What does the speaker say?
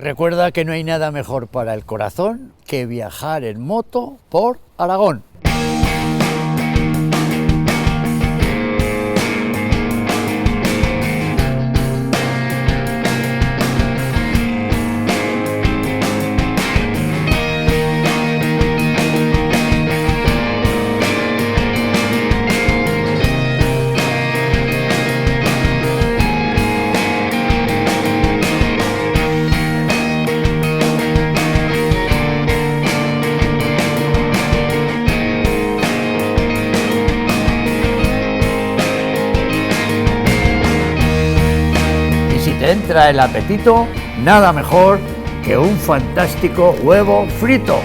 Recuerda que no hay nada mejor para el corazón que viajar en moto por Aragón. Si te entra el apetito, nada mejor que un fantástico huevo frito.